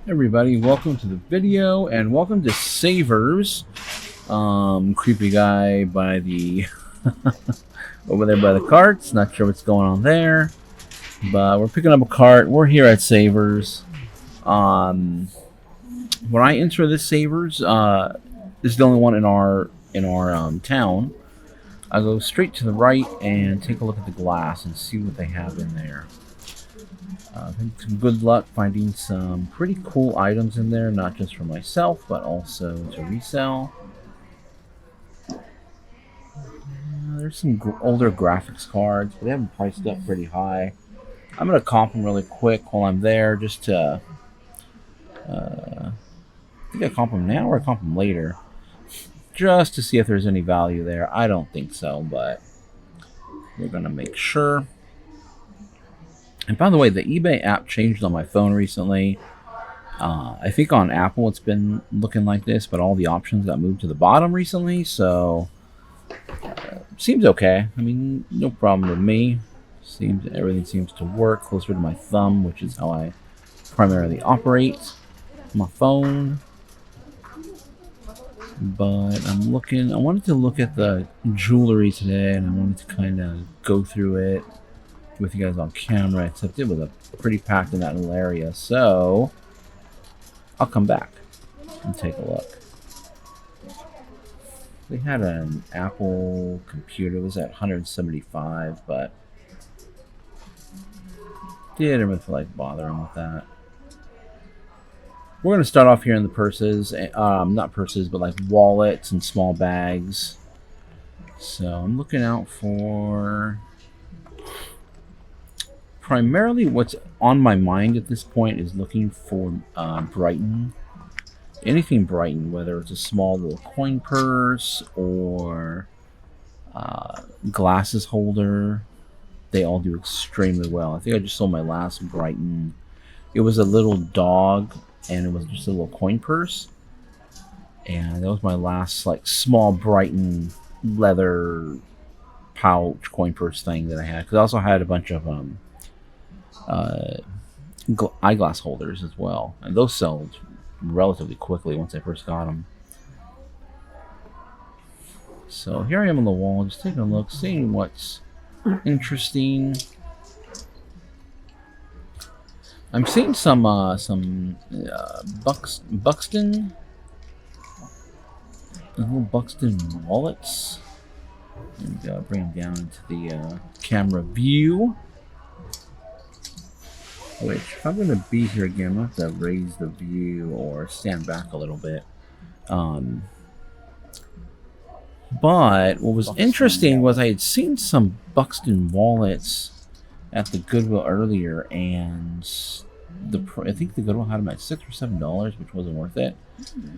Everybody, welcome to the video and welcome to Savers. Creepy guy by the over there by the carts. Not sure what's going on there, but we're picking up a cart. We're here at Savers. When I enter this Savers, this is the only one in our town. I go straight to the right and take a look at the glass and see what they have in there. Some good luck finding some pretty cool items in there, not just for myself, but also to resell. There's some older graphics cards, but they haven't priced up pretty high. I'm going to comp them really quick while I'm there, just to... I think I comp them now or I comp them later, just to see if there's any value there. I don't think so, but we're going to make sure. And by the way, the eBay app changed on my phone recently. I think on Apple it's been looking like this, but all the options got moved to the bottom recently, so seems okay. I mean, no problem with me. Everything seems to work closer to my thumb, which is how I primarily operate my phone. But I wanted to look at the jewelry today, and I wanted to kind of go through it with you guys on camera, except it was pretty packed in that little area, so I'll come back and take a look. They had an Apple computer. It was at $175, but didn't really feel like bothering with that. We're going to start off here in the purses, not purses, but like wallets and small bags. So I'm looking out for... Primarily what's on my mind at this point is looking for Brighton. Anything Brighton, whether it's a small little coin purse or glasses holder, they all do extremely well. I think I just sold my last Brighton. It was a little dog and it was just a little coin purse. And that was my last like small Brighton leather pouch coin purse thing that I had. Because I also had a bunch of eyeglass holders as well, and those sold relatively quickly once I first got them. So here I am on the wall, just taking a look, seeing what's interesting. I'm seeing some Buxton, little Buxton wallets. And bring them down into the camera view. Which, if I'm going to be here again, I'm going to have to raise the view or stand back a little bit. But what was interesting was I had seen some Buxton wallets at the Goodwill earlier, and I think the Goodwill had them at $6 or $7, which wasn't worth it.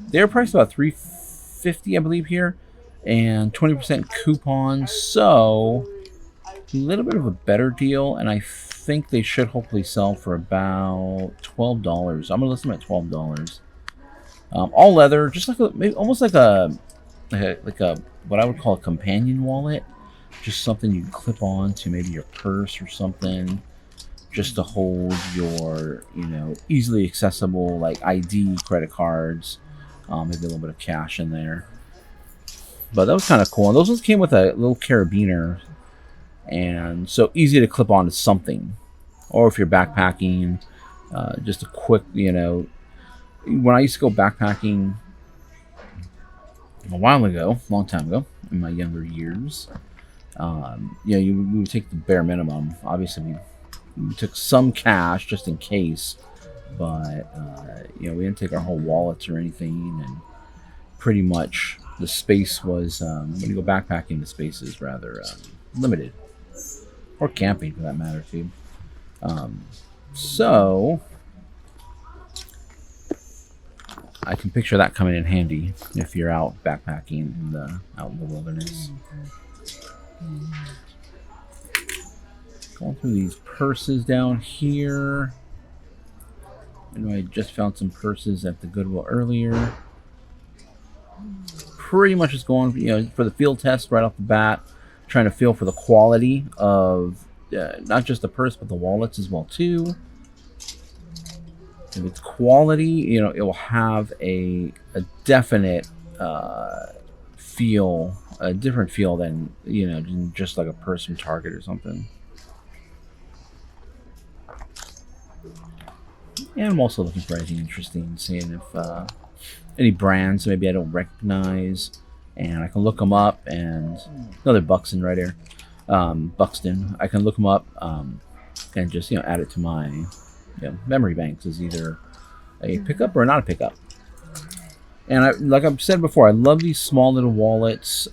They were priced about $3.50, I believe, here, and 20% coupon, so a little bit of a better deal, and I think they should hopefully sell for about $12. I'm gonna list them at $12. All leather, just like almost like a what I would call a companion wallet, just something you can clip on to maybe your purse or something, just to hold your easily accessible like ID, credit cards, maybe a little bit of cash in there. But that was kind of cool. And those ones came with a little carabiner. And so easy to clip onto something, or if you're backpacking, just a quick, when I used to go backpacking a while ago, a long time ago, in my younger years, we would take the bare minimum. Obviously, we took some cash just in case, but we didn't take our whole wallets or anything, and pretty much the space was when you go backpacking, the space is rather limited. Or camping, for that matter, too. So I can picture that coming in handy if you're out backpacking out in the wilderness. Going through these purses down here. I know I just found some purses at the Goodwill earlier. Pretty much just going, for the field test right off the bat. Trying to feel for the quality of not just the purse but the wallets as well too. If it's quality, you know, it will have a definite feel, a different feel than, you know, just like a purse from Target or something. And I'm also looking for anything interesting, seeing if any brands maybe I don't recognize, and I can look them up. And another Buxton right here, Buxton. I can look them up and just, you know, add it to my, you know, memory banks as either a pickup or not a pickup. And like I've said before, I love these small little wallets,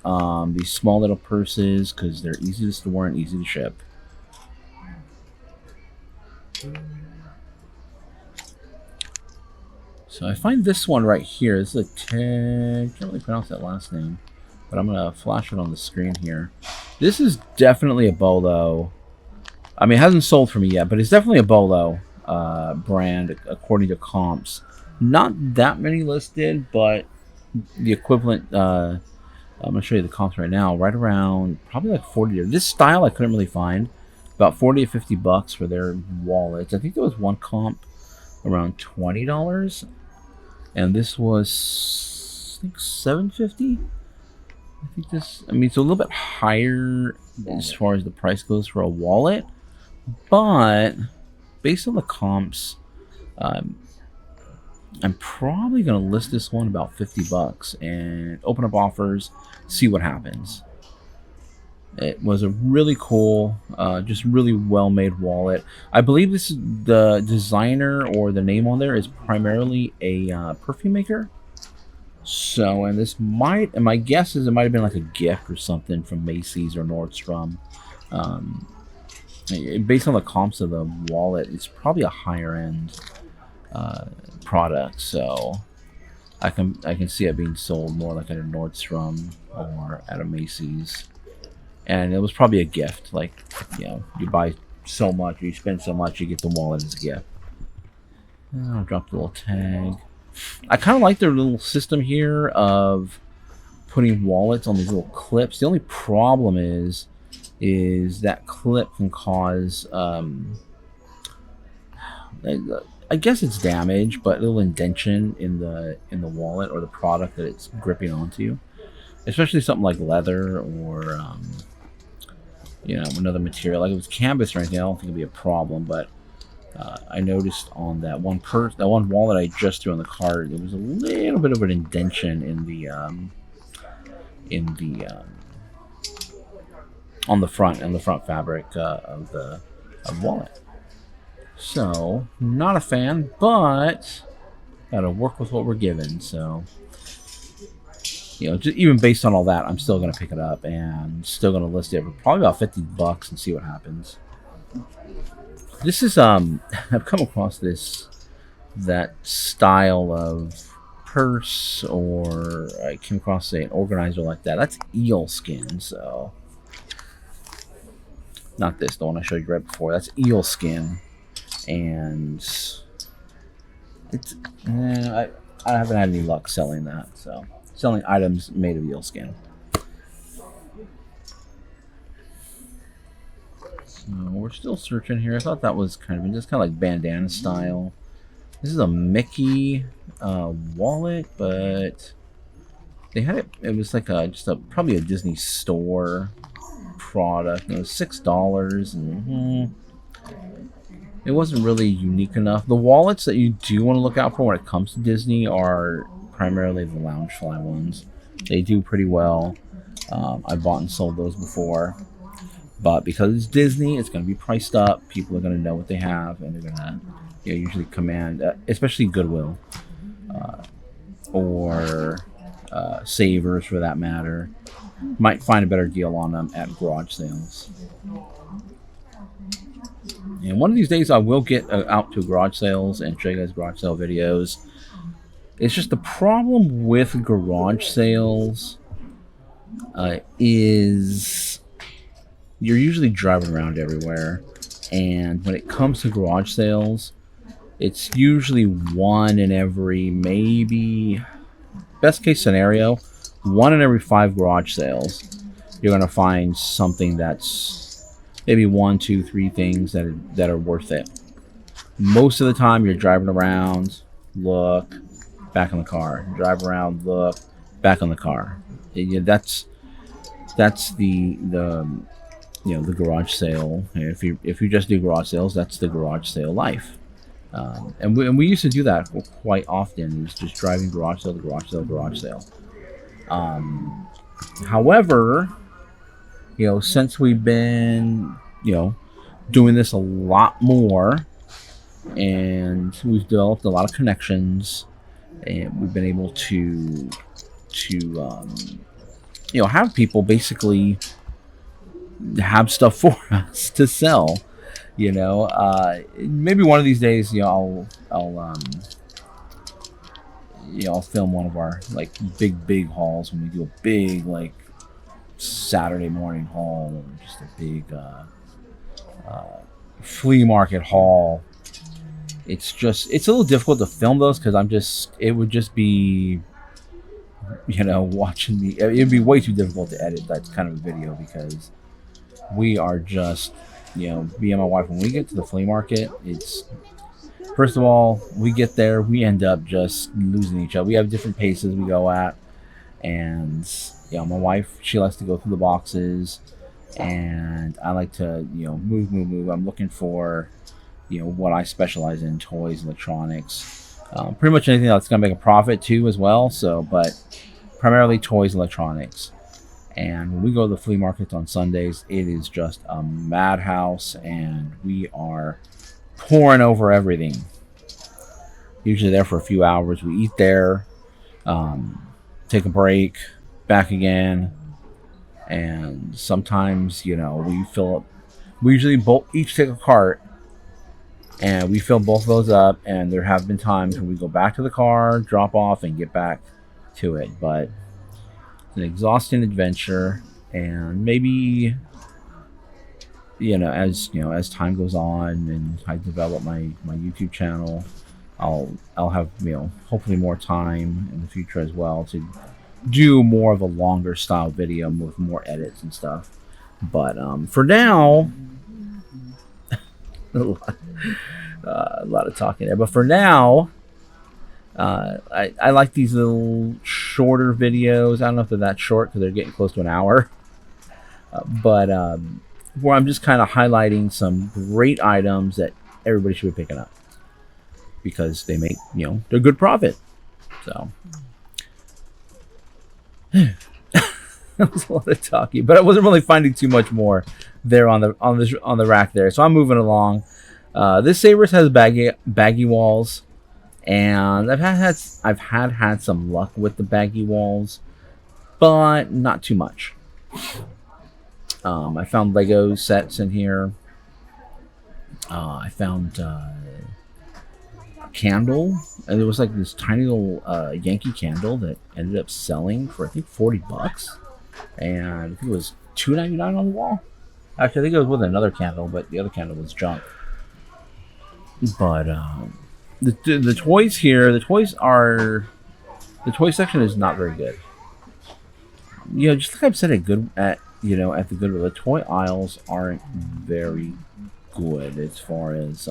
these small little purses, because they're easy to store and easy to ship. So I find this one right here. This is a Tag. I can't really pronounce that last name, but I'm gonna flash it on the screen here. This is definitely a bolo. I mean, it hasn't sold for me yet, but it's definitely a bolo brand according to comps. Not that many listed, but the equivalent. I'm gonna show you the comps right now. Right around probably like 40. This style I couldn't really find. About 40 to 50 bucks for their wallets. I think there was one comp around $20. And this was, I think, $7.50. I think this. I mean, it's a little bit higher as far as the price goes for a wallet, but based on the comps, I'm probably gonna list this one about 50 bucks and open up offers, see what happens. It was a really cool, just really well-made wallet. I believe this is the designer, or the name on there is primarily a perfume maker. So, and this might, and my guess is it might have been like a gift or something from Macy's or Nordstrom. Based on the comps of the wallet, it's probably a higher-end product. So, I can see it being sold more like at a Nordstrom or at a Macy's. And it was probably a gift, like, you know, you buy so much, you spend so much, you get the wallet as a gift. And I'll drop the little tag. I kind of like their little system here of putting wallets on these little clips. The only problem is that clip can cause, I guess it's damage, but a little indentation in the wallet or the product that it's gripping onto, especially something like leather or you know, another material. Like if it was canvas or anything, I don't think it'd be a problem. But I noticed on that one wallet I just threw on the cart, there was a little bit of an indentation in the on the front fabric of the wallet. So not a fan, but gotta work with what we're given. So, you know, just even based on all that, I'm still gonna pick it up and still gonna list it for probably about 50 bucks and see what happens. This is I've come across that style of purse, or I came across an organizer like that. That's eel skin, so not this, the one I showed you right before. That's eel skin, and it's I haven't had any luck selling that. So selling items made of eel skin. So we're still searching here. I thought that was kind of just like bandana style. This is a Mickey wallet, but they had it. It was like probably a Disney store product. It was $6, and it wasn't really unique enough. The wallets that you do want to look out for when it comes to Disney are primarily the Loungefly ones. They do pretty well. I bought and sold those before. But because it's Disney, it's going to be priced up. People are going to know what they have, and they're going to usually command, especially Goodwill or Savers for that matter. Might find a better deal on them at garage sales. And one of these days I will get out to garage sales and show you guys garage sale videos. It's just the problem with garage sales is you're usually driving around everywhere, and when it comes to garage sales, it's usually one in every, maybe best case scenario, 1 in every 5 garage sales you're going to find something that's maybe 1, 2, 3 things that are worth it. most of the time you're driving around, look, back in the car, drive around, look, back in the car. That's the the garage sale. If you just do garage sales, that's the garage sale life. And we used to do that quite often. It was just driving garage sale to garage sale, garage sale. However, since we've been doing this a lot more, and we've developed a lot of connections, and we've been able to have people basically have stuff for us to sell. Maybe one of these days, I'll film one of our like big hauls when we do a big like Saturday morning haul, or just a big flea market haul. It's a little difficult to film those because it would just be watching me. It'd be way too difficult to edit that kind of video, because we are just me and my wife, when we get to the flea market, it's, first of all, we get there, we end up just losing each other. We have different paces we go at, and my wife, she likes to go through the boxes, and I like to move. I'm looking for what I specialize in: toys, electronics, pretty much anything that's gonna make a profit too as well. So, but primarily toys, electronics. And when we go to the flea markets on Sundays, it is just a madhouse, and we are pouring over everything. Usually there for a few hours. We eat there, take a break, back again, and sometimes we fill up. We usually each take a cart, and we fill both of those up. And there have been times when we go back to the car, drop off, and get back to it, but an exhausting adventure. And maybe as time goes on and I develop my YouTube channel, I'll have hopefully more time in the future as well to do more of a longer style video with more edits and stuff. But for now, a lot of talking there, but for now, I like these little shorter videos. I don't know if they're that short because they're getting close to an hour. But where I'm just kind of highlighting some great items that everybody should be picking up, because they make, they're good profit. So that was a lot of talking, but I wasn't really finding too much more there on the rack there. So I'm moving along. This Savers has baggy walls. And I've had some luck with the baggy walls, but not too much. I found Lego sets in here. I found a candle, and there was like this tiny little Yankee candle that ended up selling for I think $40, and I think it was $2.99 on the wall. Actually, I think it was with another candle, but the other candle was junk. But the toys here, the toy section is not very good. Just like I've said at the Goodwill, the toy aisles aren't very good as far as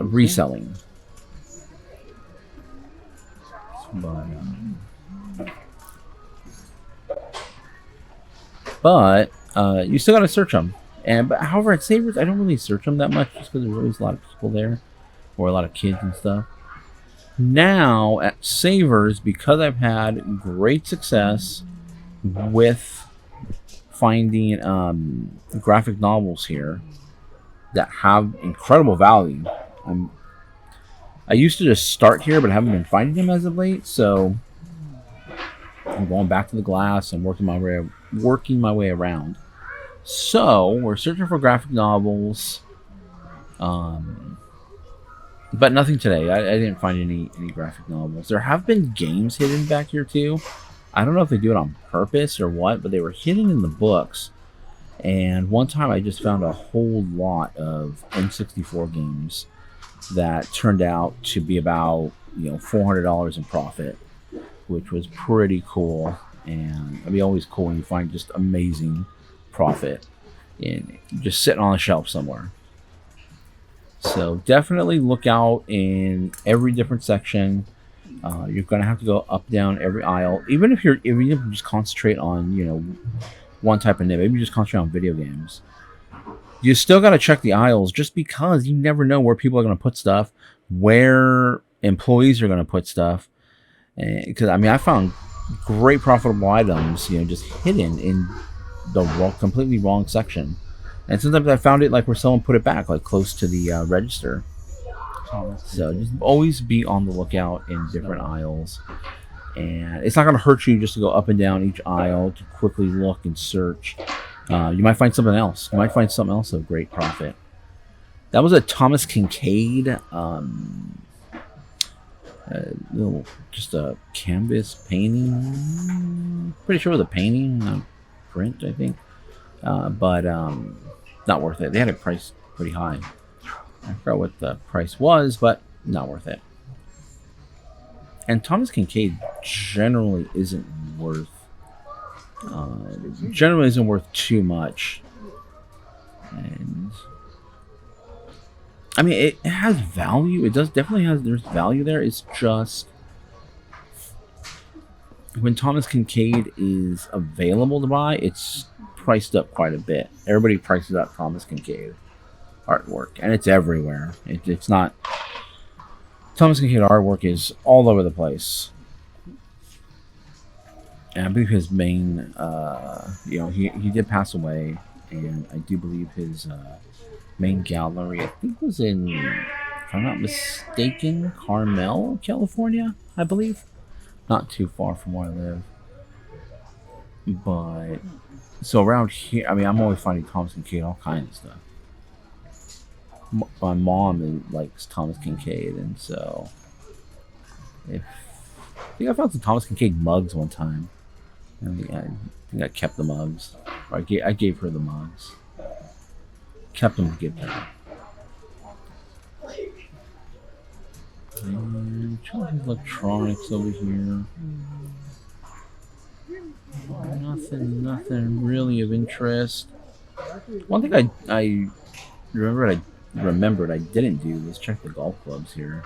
reselling. But you still gotta search them. But however, at Savers, I don't really search them that much, just because there's always a lot of people there, or a lot of kids and stuff. Now at Savers, because I've had great success with finding graphic novels here that have incredible value. I used to just start here, but I haven't been finding them as of late. So I'm going back to the glass and working my way around. So we're searching for graphic novels. But nothing today. I didn't find any graphic novels. There have been games hidden back here too. I don't know if they do it on purpose or what, but they were hidden in the books. And one time I just found a whole lot of N64 games that turned out to be about $400 in profit, which was pretty cool. And it'd be always cool when you find just amazing profit in just sitting on a shelf somewhere. So definitely look out in every different section. You're gonna have to go up down every aisle, even if you just concentrate on one type of nib. Maybe you just concentrate on video games. You still gotta check the aisles, just because you never know where people are gonna put stuff, where employees are gonna put stuff. Because I found great profitable items, just hidden in the completely wrong section. And sometimes I found it like where someone put it back, like close to the register. So just always be on the lookout in different aisles. And it's not going to hurt you just to go up and down each aisle to quickly look and search. You might find something else. You might find something else of great profit. That was a Thomas Kincaid, just a canvas painting. Pretty sure it was a painting, not print, I think. But not worth it. They had it priced pretty high. I forgot what the price was, but not worth it. And Thomas Kincaid generally isn't worth too much. And it has value. It definitely has. There's value there. It's just when Thomas Kincaid is available to buy, it's priced up quite a bit. Everybody prices up Thomas Kincaid artwork, and it's everywhere. It's not. Thomas Kincaid artwork is all over the place. And I believe his main, he did pass away, and I do believe his main gallery, I think, was in, if I'm not mistaken, Carmel, California, I believe. Not too far from where I live. But, so around here, I'm always finding Thomas Kincaid, all kinds of stuff. My mom likes Thomas Kincaid, and so I think I found some Thomas Kincaid mugs one time. I think I kept the mugs. Or I gave her the mugs. Kept them to give her. And electronics over here. Nothing really of interest. One thing I remembered I didn't do was check the golf clubs here.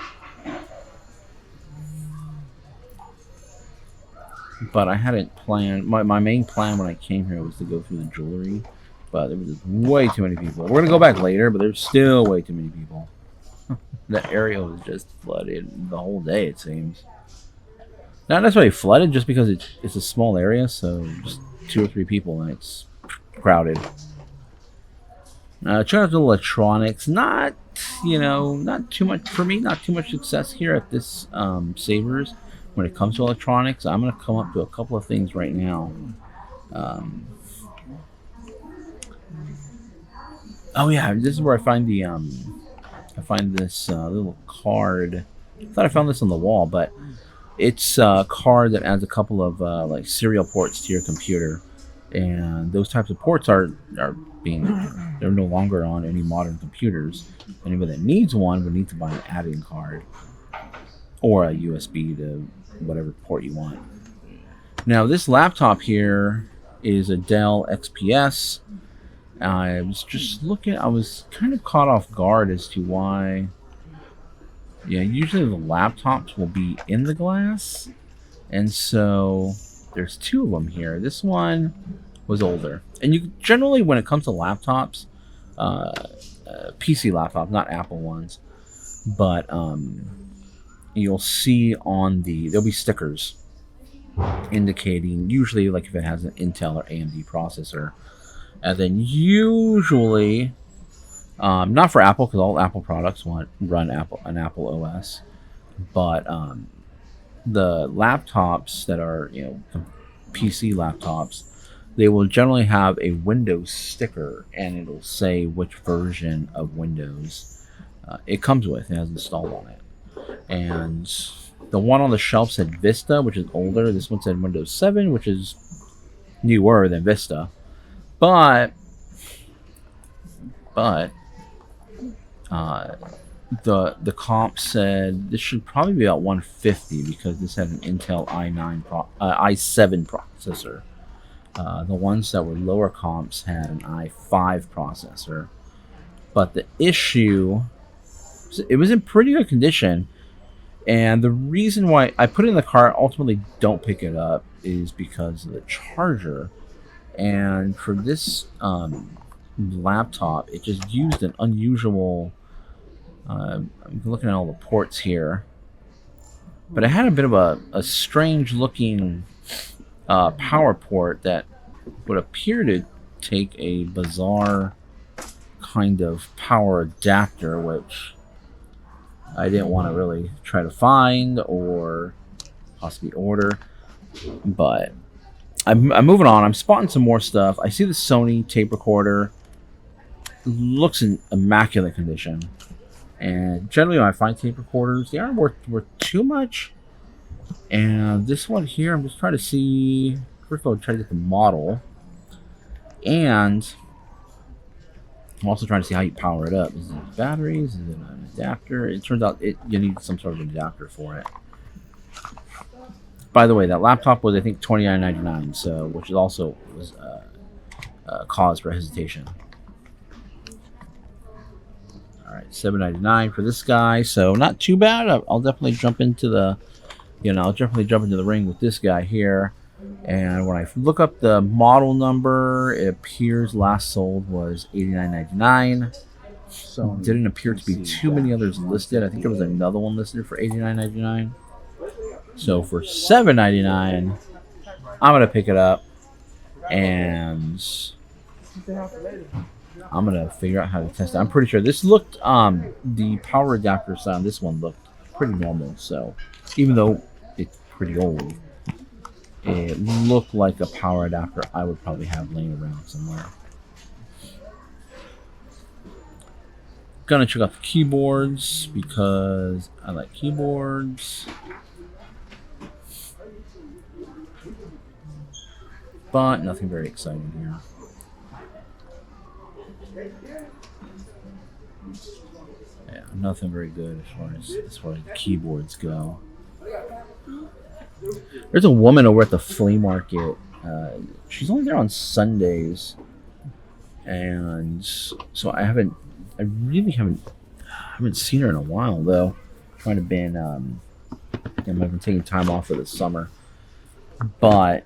But I hadn't planned. My main plan when I came here was to go through the jewelry, but there was just way too many people. We're gonna go back later, but there's still way too many people. The area was just flooded the whole day, it seems. Not necessarily flooded, just because it's a small area, so just 2 or 3 people and it's crowded. Check out the electronics. Not too much for me. Not too much success here at this Savers when it comes to electronics. I'm gonna come up to a couple of things right now. Oh yeah, this is where I find the this little card. I thought I found this on the wall, but it's a card that adds a couple of like serial ports to your computer, and those types of ports they're no longer on any modern computers. Anybody that needs one would need to buy an add-in card or a USB to whatever port you want. Now this laptop here is a Dell XPS. I was just looking. I was kind of caught off guard as to why. Yeah, usually the laptops will be in the glass, and so there's 2 of them here. This one was older, and you generally, when it comes to laptops, PC laptops, not Apple ones, but you'll see there'll be stickers indicating, usually like if it has an Intel or AMD processor. And then usually, not for Apple, because all Apple products run an Apple OS, but the laptops that are PC laptops, they will generally have a Windows sticker, and it'll say which version of Windows it comes with. It has installed on it. And the one on the shelf said Vista, which is older. This one said Windows 7, which is newer than Vista. But the comp said this should probably be about 150 because this had an Intel i7 processor. The ones that were lower comps had an i5 processor. But the issue It was in pretty good condition. And the reason why I put it in the cart, ultimately don't pick it up, is because of the charger. And for this laptop, it just used an unusual. I'm looking at all the ports here, but it had a bit of a strange looking power port that would appear to take a bizarre kind of power adapter, which I didn't want to really try to find or possibly order. But I'm moving on. I'm spotting some more stuff. I see the Sony tape recorder. Looks in immaculate condition. And generally when I find tape recorders, they aren't worth too much. And this one here, I'm just trying to see. First of all, try to get the model. And I'm also trying to see how you power it up. Is it batteries? Is it an adapter? It turns out you need some sort of adapter for it. By the way, that laptop was, I think, $29.99, so which also was cause for hesitation. All right, $7.99 for this guy, so not too bad. I'll definitely jump into the, I'll definitely jump into the ring with this guy here. And when I look up the model number, it appears last sold was $89.99. So didn't appear to be too many others listed. I think there was another one listed for $89.99. So for $7.99, I'm gonna pick it up, and I'm gonna figure out how to test it. I'm pretty sure this looked the power adapter side on this one looked pretty normal. So even though it's pretty old, it looked like a power adapter I would probably have laying around somewhere. Gonna check out the keyboards because I like keyboards. But nothing very exciting here. Yeah, nothing very good as far as the keyboards go. There's a woman over at the flea market. She's only there on Sundays, and so I really haven't seen her in a while though. I've been taking time off for the summer, but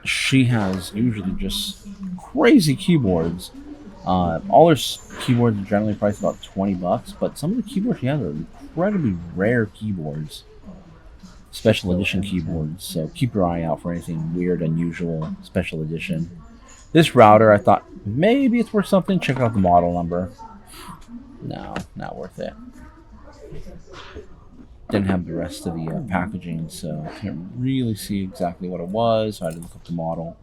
she has usually just crazy keyboards. All her keyboards are generally priced about $20, but some of the keyboards she has are incredibly rare keyboards, special edition keyboards. So keep your eye out for anything weird, unusual, special edition. This router, I thought maybe it's worth something. Check out the model number. No, not worth it. Didn't have the rest of the packaging, so I can't really see exactly what it was. So I had to look up the model.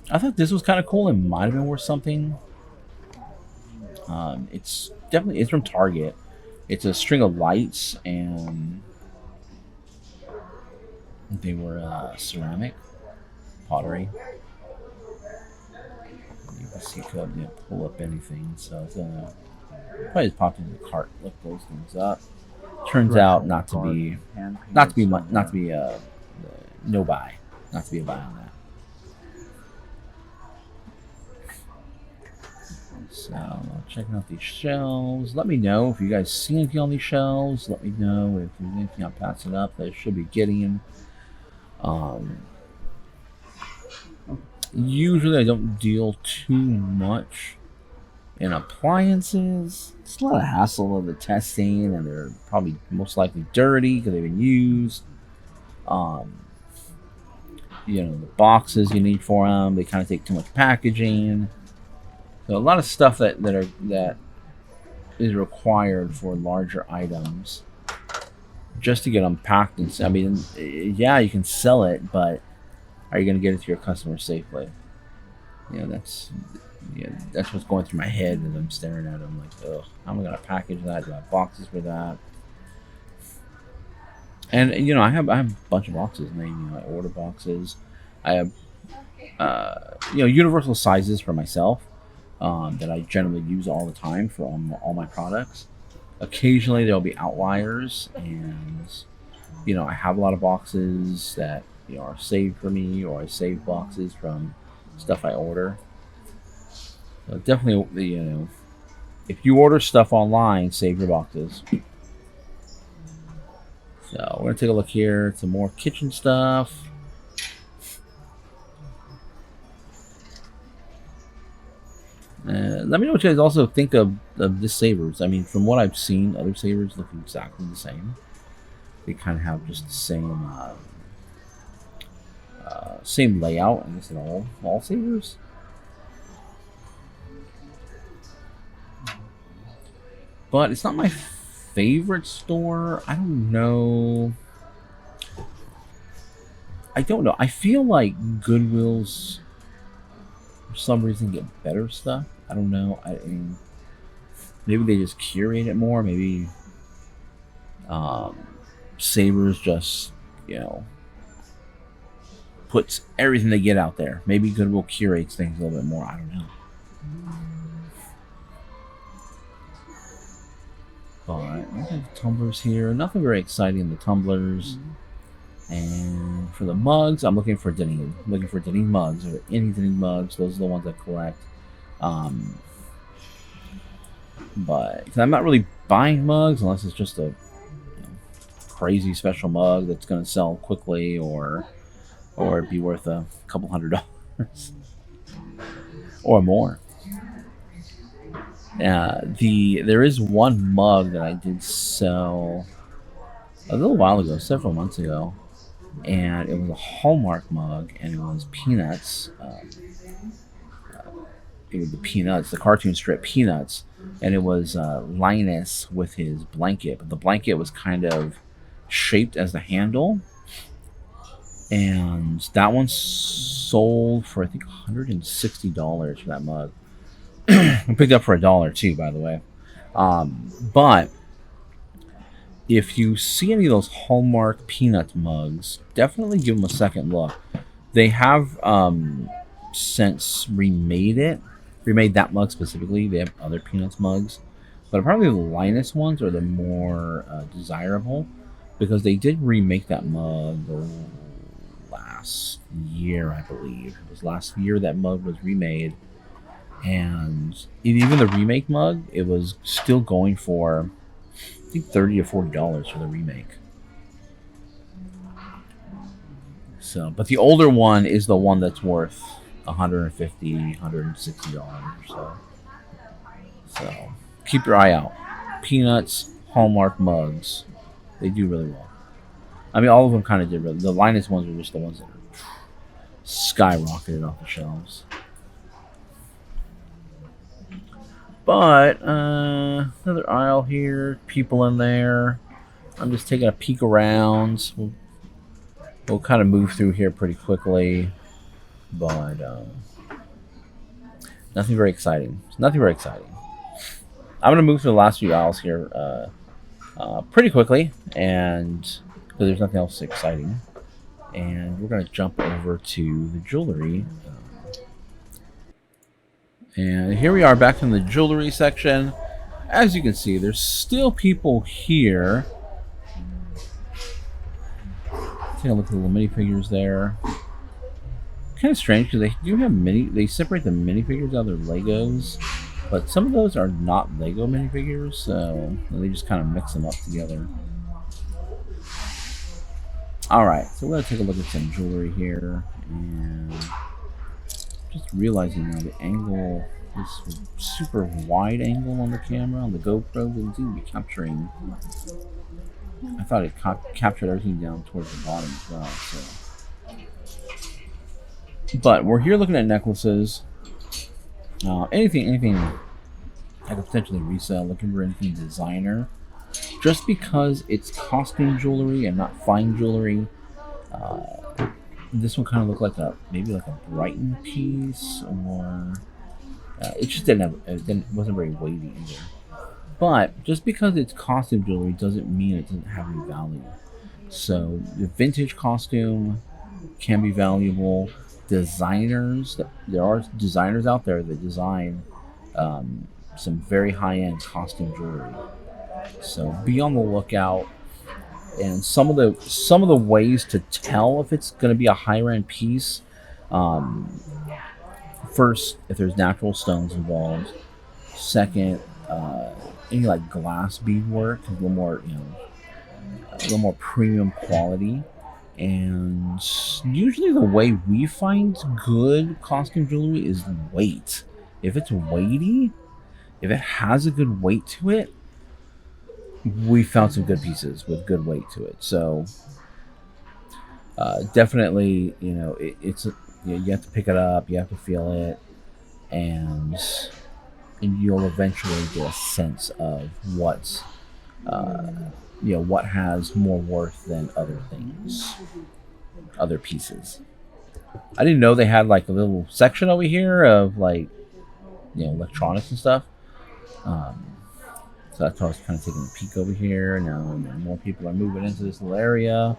I thought this was kind of cool. It might have been worth something. It's from Target. It's a string of lights, and they were ceramic pottery. You can see, couldn't pull up anything, so it's probably just popped into the cart, look those things up. Turns out not to be no buy, not to be a buy on that. So checking out these shelves. Let me know if you guys see anything on these shelves. Let me know if there's anything I'm passing up that I should be getting. Usually I don't deal too much in appliances. It's a lot of hassle of the testing, and they're probably most likely dirty because they've been used. The boxes you need for them, they kind of take too much packaging. So a lot of stuff that is required for larger items just to get them packed. And I mean, yeah, you can sell it, but are you going to get it to your customer safely? That's what's going through my head as I'm staring at them. Like, ugh, how am I going to package that? Do I have boxes for that? And I have a bunch of boxes. And I order boxes. I have universal sizes for myself that I generally use all the time for all my products. Occasionally there'll be outliers, and I have a lot of boxes that are saved for me, or I save boxes from stuff I order. So definitely, you know, if you order stuff online, save your boxes. So we're gonna take a look here at some more kitchen stuff. Let me know what you guys also think of this Savers. I mean, from what I've seen, other Savers look exactly the same. They kind of have just the same layout, I guess, in all Savers. But it's not my favorite store. I don't know. I feel like Goodwill's, for some reason, get better stuff. I don't know. I mean, maybe they just curate it more. Maybe Savers just, you know, puts everything they get out there. Maybe Goodwill curates things a little bit more. I don't know. But we have tumblers here. Nothing very exciting in the tumblers. And for the mugs, I'm looking for Denning. I'm looking for Denning mugs. Are there any Denning mugs? Those are the ones I collect. But I'm not really buying mugs unless it's just a crazy special mug that's going to sell quickly, or it'd be worth a couple $100 or more. There is one mug that I did sell a little while ago, several months ago, and it was a Hallmark mug, and it was Peanuts. It was the cartoon strip Peanuts, and it was Linus with his blanket, but the blanket was kind of shaped as the handle, and that one sold for I think $160 for that mug. I picked up for $1 too, by the way. But if you see any of those Hallmark Peanuts mugs, definitely give them a second look. They have since remade that mug specifically. They have other Peanuts mugs, but probably the Linus ones are the more desirable, because they did remake that mug last year, I believe. It was last year that mug was remade. And even the remake mug, it was still going for, I think, $30 or $40 for the remake. So, but the older one is the one that's worth $150, $160 or so. So keep your eye out. Peanuts, Hallmark mugs, they do really well. I mean, all of them kind of did really. The Linus ones are just the ones that are skyrocketed off the shelves. But another aisle here, people in there. I'm just taking a peek around. We'll kind of move through here pretty quickly, but nothing very exciting. Nothing very exciting. I'm gonna move through the last few aisles here pretty quickly, and because there's nothing else exciting, and we're gonna jump over to the jewelry. And here we are back in the jewelry section. As you can see, there's still people here. Take a look at the little minifigures there. Kind of strange because they do have they separate the minifigures out of their Legos, but some of those are not Lego minifigures, so they just kind of mix them up together. Alright, so we're going to take a look at some jewelry here, and just realizing now the angle, this super wide angle on the camera, on the GoPro, doesn't seem to be capturing. I thought it captured everything down towards the bottom as well. So. But we're here looking at necklaces. Anything I could potentially resell, looking for anything designer. Just because it's costume jewelry and not fine jewelry. This one kind of looked like maybe like a Brighton piece, or it just it wasn't very weighty either. But just because it's costume jewelry doesn't mean it doesn't have any value. So the vintage costume can be valuable. Designers, there are designers out there that design some very high-end costume jewelry. So be on the lookout. And some of the ways to tell if it's going to be a higher end piece, first, if there's natural stones involved. Second, any like glass beadwork is a little more, a little more premium quality. And usually the way we find good costume jewelry is weight. If it's weighty, if it has a good weight to it, we found some good pieces with good weight to it. So definitely, you have to pick it up, you have to feel it, and you'll eventually get a sense of what has more worth than other things, other pieces. I didn't know they had like a little section over here of like electronics and stuff. Um, so that's why I was kind of taking a peek over here. Now more people are moving into this little area.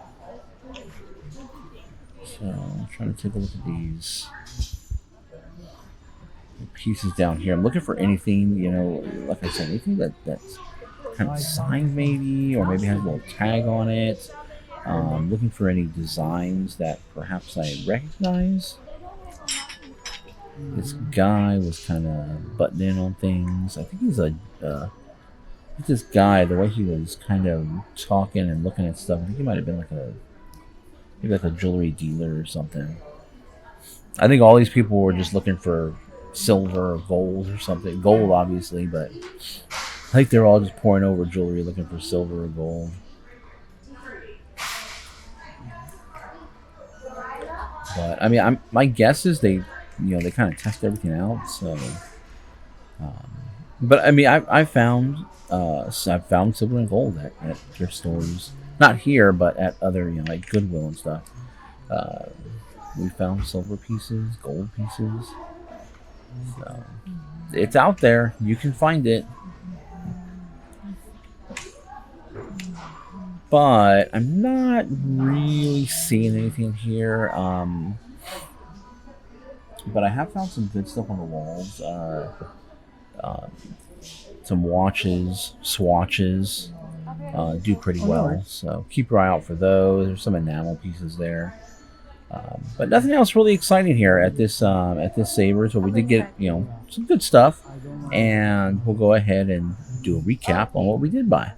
So I'm trying to take a look at these pieces down here. I'm looking for anything, like I said, anything that's kind of signed maybe, or maybe has a little tag on it. Looking for any designs that perhaps I recognize. This guy was kind of buttoned in on things. I think this guy, the way he was kind of talking and looking at stuff, I think he might have been maybe like a jewelry dealer or something. I think all these people were just looking for silver or gold or something. Gold, obviously, but I think they're all just pouring over jewelry looking for silver or gold. But I mean, my guess is they kind of test everything out. So, but I mean, I've found silver and gold at thrift stores. Not here, but at other like Goodwill and stuff. We found silver pieces, gold pieces. So it's out there. You can find it. But I'm not really seeing anything here. But I have found some good stuff on the walls. Some watches, swatches do pretty well. So keep your eye out for those. There's some enamel pieces there. But nothing else really exciting here at this Savers. But we did get some good stuff, and we'll go ahead and do a recap on what we did buy.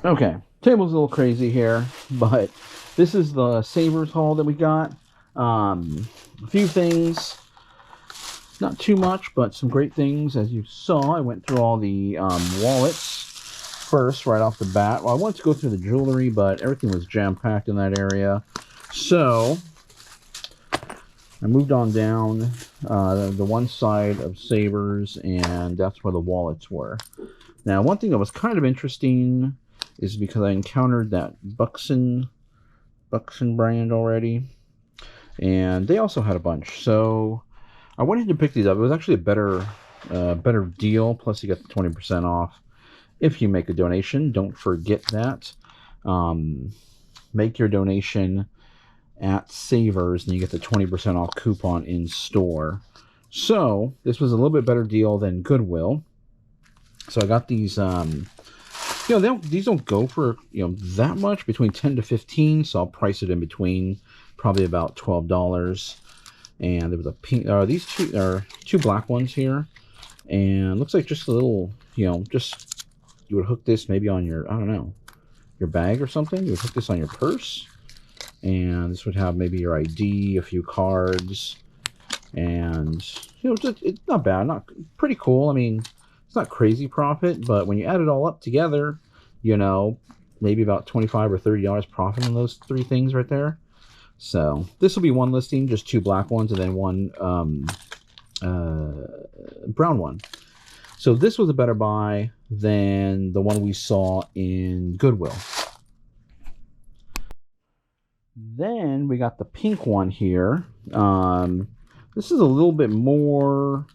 Okay, table's a little crazy here, but this is the Savers haul that we got. A few things, not too much, but some great things. As you saw, I went through all the wallets first, right off the bat. Well, I wanted to go through the jewelry, but everything was jam-packed in that area. So I moved on down the one side of Savers, and that's where the wallets were. Now, one thing that was kind of interesting is because I encountered that Buxton brand already, and they also had a bunch. So I went ahead and picked these up. It was actually a better deal. Plus, you get the 20% off if you make a donation. Don't forget that. Make your donation at Savers, and you get the 20% off coupon in store. So this was a little bit better deal than Goodwill. So I got these. These don't go for that much, between 10 to 15. So I'll price it in between, probably about $12. And there was a pink. These two black ones here, and looks like just a little. Just you would hook this maybe on your your bag or something. You would hook this on your purse, and this would have maybe your ID, a few cards, and it's not bad, not pretty cool. I mean, it's not crazy profit, but when you add it all up together, maybe about $25 or $30 profit on those three things right there. So this will be one listing, just two black ones, and then one brown one. So this was a better buy than the one we saw in Goodwill. Then we got the pink one here. This is a little bit more.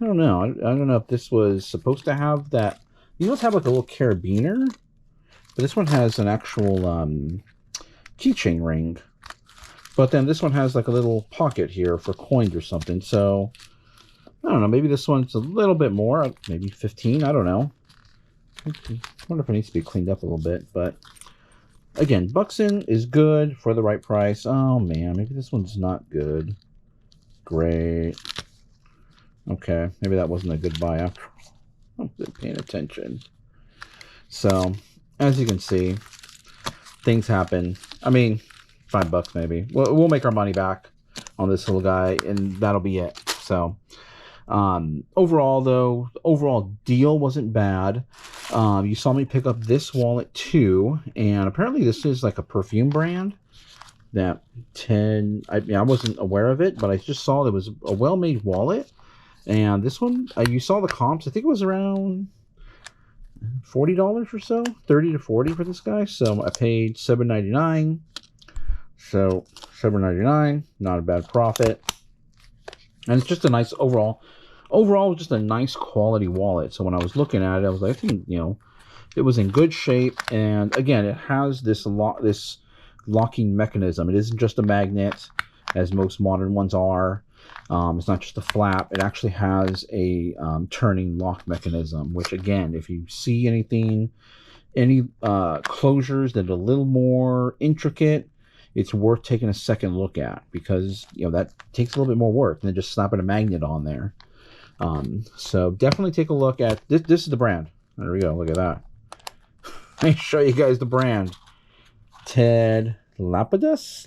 I don't know. I don't know if this was supposed to have that. These ones have like a little carabiner, but this one has an actual keychain ring. But then this one has like a little pocket here for coins or something. So I don't know. Maybe this one's a little bit more, maybe 15. I don't know. I wonder if it needs to be cleaned up a little bit. But again, Buxton is good for the right price. Oh man, maybe this one's not good. Great. Okay, maybe that wasn't a good buy after all. I'm paying attention. So, as you can see, things happen. I mean, $5 maybe. We'll make our money back on this little guy, and that'll be it. So, overall though, the overall deal wasn't bad. You saw me pick up this wallet too, and apparently this is like a perfume brand that I wasn't aware of it, but I just saw there was a well-made wallet, and this one, you saw the comps. I think it was around $40 or so, 30 to 40 for this guy. So I paid $7.99. So $7.99, not a bad profit. And it's just a nice overall just a nice quality wallet. So when I was looking at it, I was like, I think, it was in good shape. And again, it has this locking mechanism. It isn't just a magnet, as most modern ones are. It's not just a flap. It actually has a turning lock mechanism, which again, if you see any closures that are a little more intricate, it's worth taking a second look at, because that takes a little bit more work than just slapping a magnet on there. So definitely take a look at this. This is the brand. There we go. Look at that. Let me show you guys the brand. Ted Lapidus,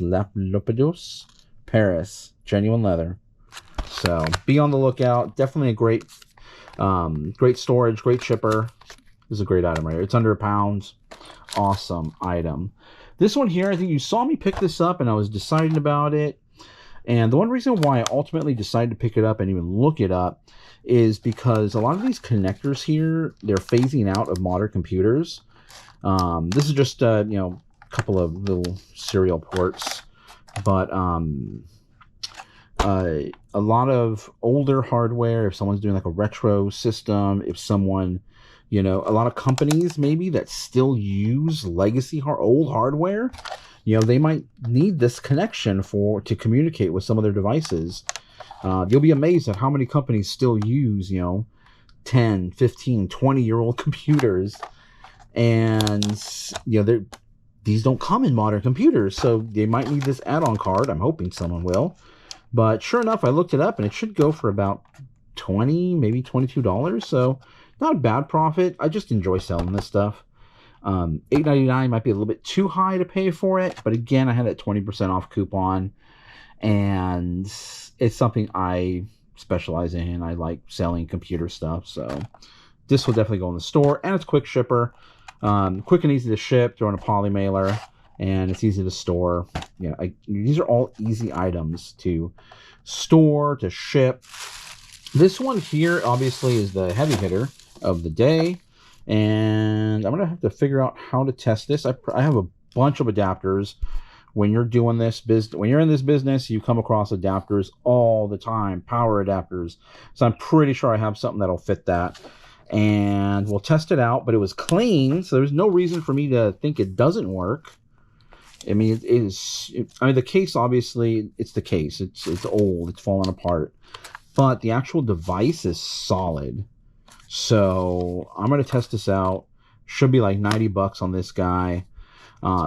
Paris, genuine leather. So be on the lookout. Definitely a great storage, great shipper. This is a great item right here. It's under £1. Awesome item. This one here, I think you saw me pick this up, and I was deciding about it. And the one reason why I ultimately decided to pick it up and even look it up is because a lot of these connectors here, they're phasing out of modern computers. This is just a couple of little serial ports, but a lot of older hardware, if someone's doing like a retro system, if someone, a lot of companies maybe that still use legacy old hardware, they might need this connection to communicate with some of their devices. You'll be amazed at how many companies still use 10, 15, 20-year-old computers, and these don't come in modern computers, so they might need this add-on card. I'm hoping someone will. But sure enough, I looked it up, and it should go for about $20, maybe $22. So not a bad profit. I just enjoy selling this stuff. $8.99 might be a little bit too high to pay for it, but again, I had that 20% off coupon, and it's something I specialize in. I like selling computer stuff, so this will definitely go in the store, and it's quick shipper. Quick and easy to ship, throw in a poly mailer, and it's easy to store. These are all easy items to store, to ship. This one here obviously is the heavy hitter of the day, and I'm gonna have to figure out how to test this. I have a bunch of adapters. When you're doing this when you're in this business, you come across adapters all the time, power adapters. So I'm pretty sure I have something that'll fit that, and we'll test it out. But it was clean, so there's no reason for me to think it doesn't work. I mean, the case, obviously, it's the case. It's old. It's falling apart. But the actual device is solid. So I'm going to test this out. Should be like $90 on this guy.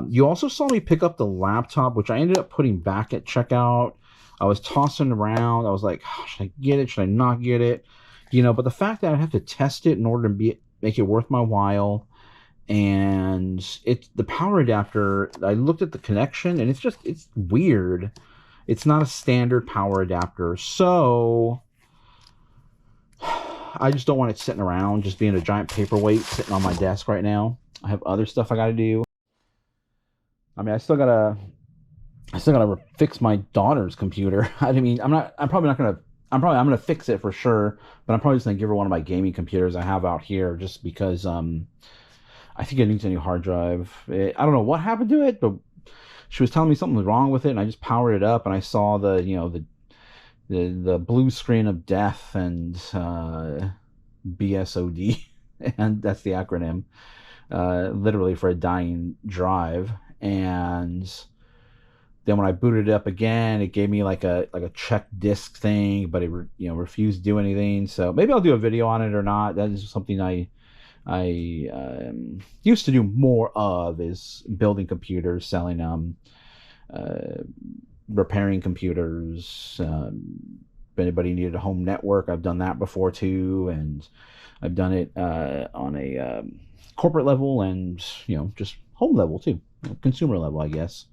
You also saw me pick up the laptop, which I ended up putting back at checkout. I was tossing around. I was like, oh, should I get it? Should I not get it? But the fact that I have to test it in order to make it worth my while. And it's the power adapter. I looked at the connection, and it's weird. It's not a standard power adapter. So I just don't want it sitting around, just being a giant paperweight sitting on my desk right now. I have other stuff I got to do. I mean, I still gotta fix my daughter's computer. I'm gonna fix it for sure, but I'm probably just gonna give her one of my gaming computers I have out here, just because I think it needs a new hard drive. I don't know what happened to it, but she was telling me something was wrong with it, and I just powered it up, and I saw the blue screen of death and BSOD, and that's the acronym, literally for a dying drive. And then when I booted it up again, it gave me like a check disk thing, but it refused to do anything. So maybe I'll do a video on it or not. That is something I I used to do more of is building computers, selling them, repairing computers. If anybody needed a home network, I've done that before too, and I've done it on a corporate level and just home level too, consumer level, I guess.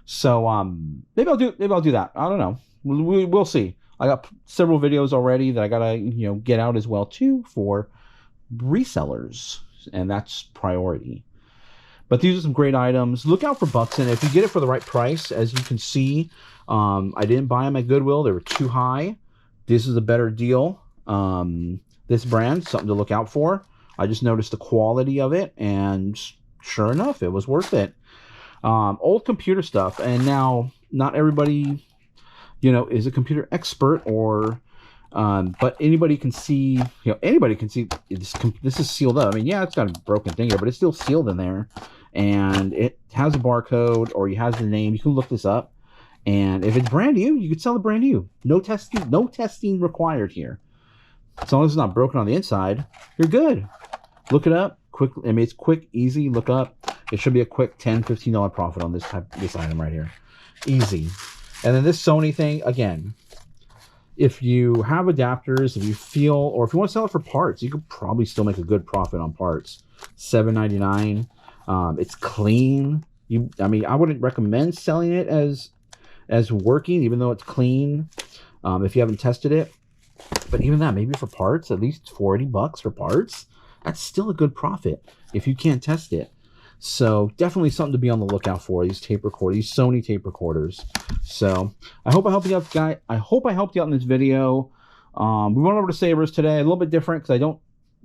So maybe I'll do that. I don't know. We'll see. I got several videos already that I gotta get out as well too for resellers, and that's priority. But these are some great items. Look out for Buxton. If you get it for the right price, as you can see, I didn't buy them at Goodwill. They were too high. This is a better deal. This brand, something to look out for. I just noticed the quality of it, and sure enough, it was worth it. Old computer stuff, and now not everybody, is a computer expert or but anybody can see, anybody can see this is sealed up. I mean, yeah, it's got a broken thing here, but it's still sealed in there, and it has a barcode or it has the name. You can look this up, and if it's brand new, you could sell it brand new. No testing required here. As long as it's not broken on the inside, you're good. Look it up. Quick. I mean, it's quick, easy. Look up. It should be a quick $10, $15 profit on this item right here. Easy. And then this Sony thing again. If you have adapters, if you feel, or if you want to sell it for parts, you could probably still make a good profit on parts. $7.99. It's clean. I mean, I wouldn't recommend selling it as working, even though it's clean. If you haven't tested it, but even that, maybe for parts, at least $40 for parts. That's still a good profit if you can't test it. So definitely something to be on the lookout for, these tape recorders, these Sony tape recorders. So I hope I helped you out, guys. I hope I helped you out in this video. We went over to Sabres today, a little bit different because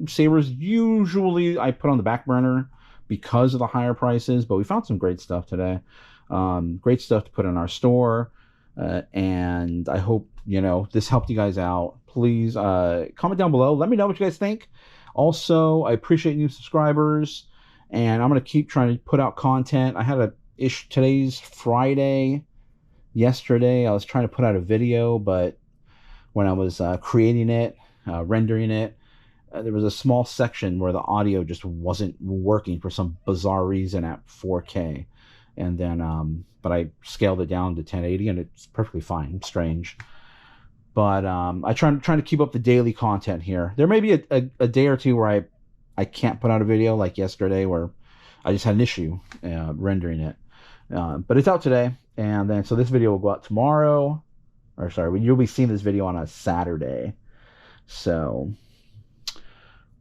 Sabres usually I put on the back burner because of the higher prices, but we found some great stuff today. Great stuff to put in our store. And I hope, this helped you guys out. Please comment down below. Let me know what you guys think. Also, I appreciate new subscribers. And I'm going to keep trying to put out content. I had today's Friday. Yesterday, I was trying to put out a video, but when I was creating it, rendering it, there was a small section where the audio just wasn't working for some bizarre reason at 4K. And then, but I scaled it down to 1080 and it's perfectly fine. Strange. But I'm trying to keep up the daily content here. There may be a day or two where I can't put out a video like yesterday where I just had an issue rendering it. But it's out today. And then, so this video will go out tomorrow. Or sorry, you'll be seeing this video on a Saturday. So,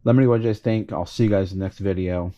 let me know what you guys think. I'll see you guys in the next video.